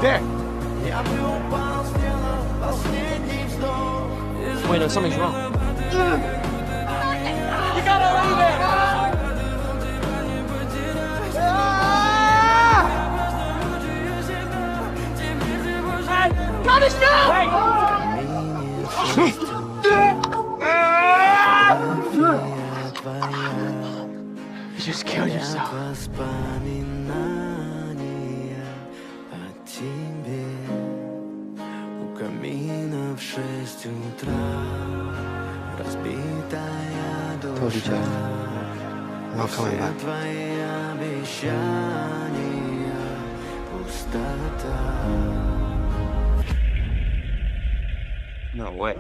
There. Wait, no, something's wrong. You gotta leave it! Thomas, no! You just killed yourself. Told you, Jeff. I'm not coming back. No way.